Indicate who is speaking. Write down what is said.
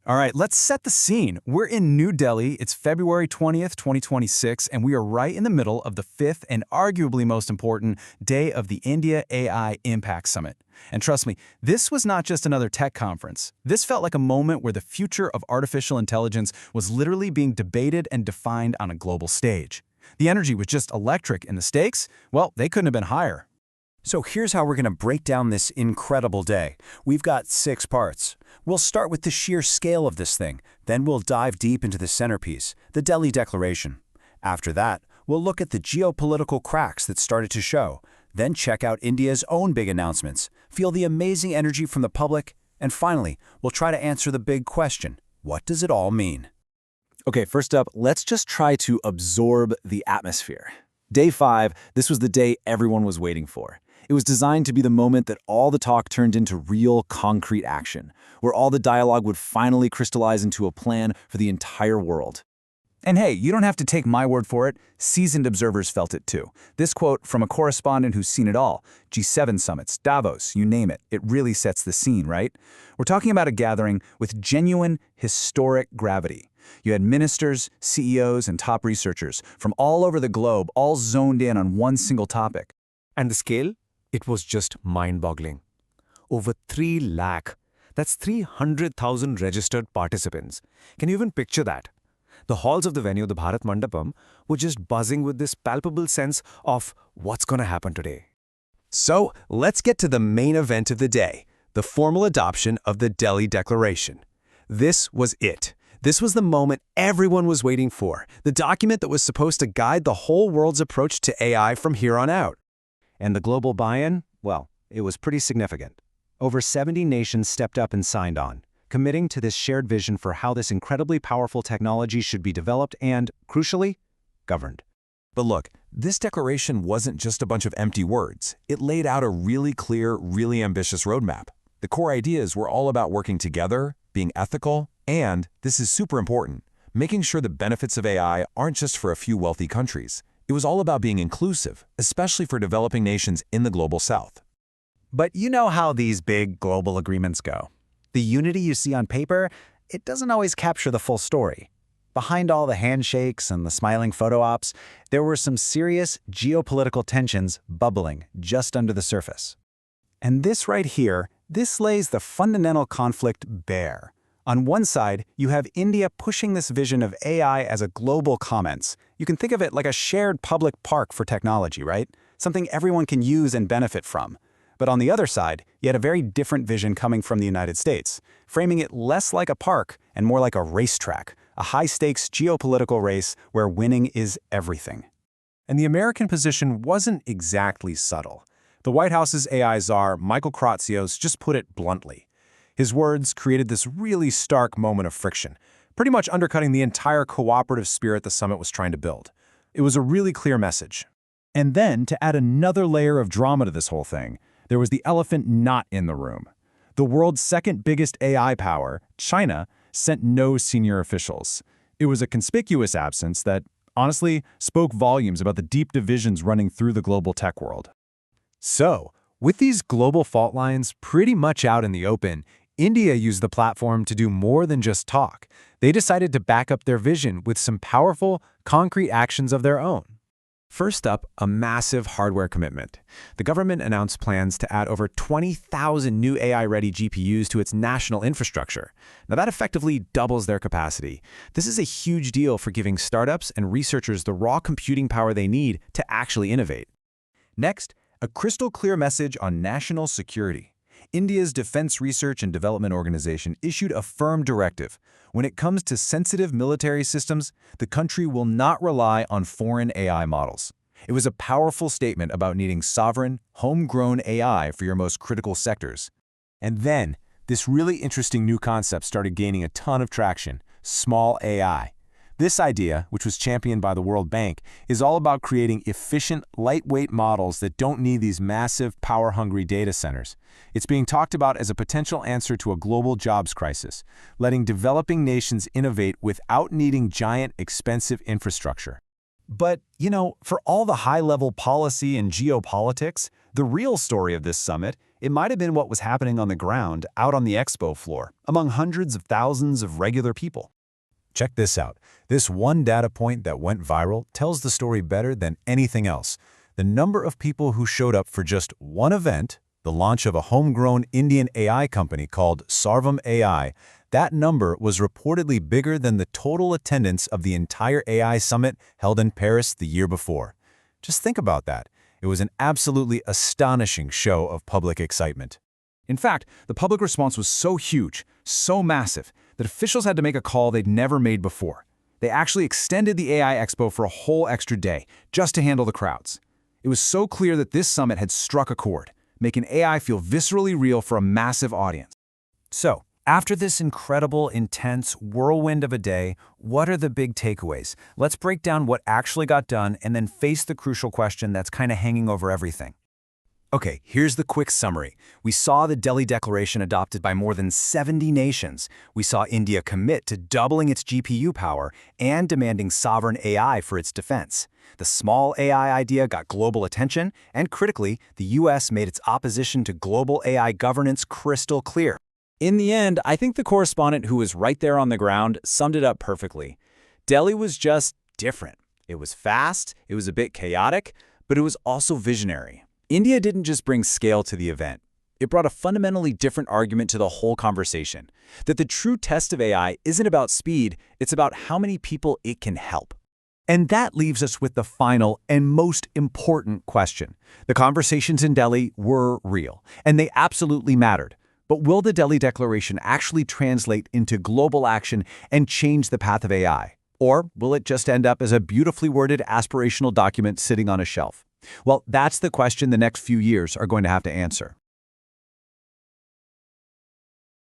Speaker 1: All right, let's set the scene. We're in New Delhi. It's February 20th, 2026, and we are right in the middle of the fifth and arguably most important day of the India AI Impact Summit. And trust me, this was not just another tech conference. This felt like a moment where the future of artificial intelligence was literally being debated and defined on a global stage. The energy was just electric, and the stakes, well, they couldn't have been higher.
Speaker 2: So here's how we're going to break down this incredible day. We've got 6 parts. We'll start with the sheer scale of this thing. Then we'll dive deep into the centerpiece, the Delhi Declaration. After that, we'll look at the geopolitical cracks that started to show. Then check out India's own big announcements, feel the amazing energy from the public, and finally, we'll try to answer the big question: what does it all mean?
Speaker 1: Okay, first up, let's just try to absorb the atmosphere. Day 5, this was the day everyone was waiting for. It was designed to be the moment that all the talk turned into real, concrete action, where all the dialogue would finally crystallize into a plan for the entire world. And hey, you don't have to take my word for it. Seasoned observers felt it too. This quote from a correspondent who's seen it all: G7 summits, Davos, you name it. It really sets the scene, right? We're talking about a gathering with genuine, historic gravity. You had ministers, CEOs, and top researchers from all over the globe, all zoned in on one single topic.
Speaker 3: And the scale? It was just mind-boggling. Over 3 lakh. That's 300,000 registered participants. Can you even picture that? The halls of the venue, the Bharat Mandapam, were just buzzing with this palpable sense of what's going to happen today.
Speaker 4: So, let's get to the main event of the day, the formal adoption of the Delhi Declaration. This was it. This was the moment everyone was waiting for, the document that was supposed to guide the whole world's approach to AI from here on out.
Speaker 3: And the global buy-in? Well, it was pretty significant. Over 70 nations stepped up and signed on, committing to this shared vision for how this incredibly powerful technology should be developed and, crucially, governed.
Speaker 5: But look, this declaration wasn't just a bunch of empty words. It laid out a really clear, really ambitious roadmap. The core ideas were all about working together, being ethical, and, this is super important, making sure the benefits of AI aren't just for a few wealthy countries. It was all about being inclusive, especially for developing nations in the global south.
Speaker 1: But you know how these big global agreements go. The unity you see on paper, it doesn't always capture the full story. Behind all the handshakes and the smiling photo ops, there were some serious geopolitical tensions bubbling just under the surface. And this right here, this lays the fundamental conflict bare. On one side, you have India pushing this vision of AI as a global commons. You can think of it like a shared public park for technology, right? Something everyone can use and benefit from. But on the other side, you had a very different vision coming from the United States, framing it less like a park and more like a racetrack, a high-stakes geopolitical race where winning is everything.
Speaker 4: And the American position wasn't exactly subtle. The White House's AI czar, Michael Kratsios, just put it bluntly. His words created this really stark moment of friction, pretty much undercutting the entire cooperative spirit the summit was trying to build. It was a really clear message.
Speaker 1: And then, to add another layer of drama to this whole thing, there was the elephant not in the room. The world's second biggest AI power, China, sent no senior officials. It was a conspicuous absence that, honestly, spoke volumes about the deep divisions running through the global tech world.
Speaker 4: So, with these global fault lines pretty much out in the open, India used the platform to do more than just talk. They decided to back up their vision with some powerful, concrete actions of their own. First up, a massive hardware commitment. The government announced plans to add over 20,000 new AI-ready GPUs to its national infrastructure. Now that effectively doubles their capacity. This is a huge deal for giving startups and researchers the raw computing power they need to actually innovate.
Speaker 1: Next, a crystal clear message on national security. India's Defense Research and Development Organization issued a firm directive. When it comes to sensitive military systems, the country will not rely on foreign AI models. It was a powerful statement about needing sovereign, homegrown AI for your most critical sectors.
Speaker 5: And then, this really interesting new concept started gaining a ton of traction: small AI. This idea, which was championed by the World Bank, is all about creating efficient, lightweight models that don't need these massive, power-hungry data centers. It's being talked about as a potential answer to a global jobs crisis, letting developing nations innovate without needing giant, expensive infrastructure.
Speaker 1: But, for all the high-level policy and geopolitics, the real story of this summit,
Speaker 2: It might have been what was happening on the ground out on the expo floor, among hundreds of thousands of regular people.
Speaker 4: Check this out. This one data point that went viral tells the story better than anything else. The number of people who showed up for just one event, the launch of a homegrown Indian AI company called Sarvam AI, that number was reportedly bigger than the total attendance of the entire AI summit held in Paris the year before. Just think about that. It was an absolutely astonishing show of public excitement.
Speaker 3: In fact, the public response was so huge, so massive, that officials had to make a call they'd never made before. They actually extended the AI Expo for a whole extra day, just to handle the crowds. It was so clear that this summit had struck a chord, making AI feel viscerally real for a massive audience.
Speaker 2: So, after this incredible, intense whirlwind of a day, what are the big takeaways? Let's break down what actually got done and then face the crucial question that's kind of hanging over everything. Okay, here's the quick summary. We saw the Delhi Declaration adopted by more than 70 nations. We saw India commit to doubling its GPU power and demanding sovereign AI for its defense. The small AI idea got global attention, and critically, the US made its opposition to global AI governance crystal clear.
Speaker 1: In the end, I think the correspondent who was right there on the ground summed it up perfectly. Delhi was just different. It was fast, it was a bit chaotic, but it was also visionary. India didn't just bring scale to the event. It brought a fundamentally different argument to the whole conversation, that the true test of AI isn't about speed, it's about how many people it can help.
Speaker 2: And that leaves us with the final and most important question. The conversations in Delhi were real, and they absolutely mattered. But will the Delhi Declaration actually translate into global action and change the path of AI? Or will it just end up as a beautifully worded aspirational document sitting on a shelf? Well, that's the question the next few years are going to have to answer.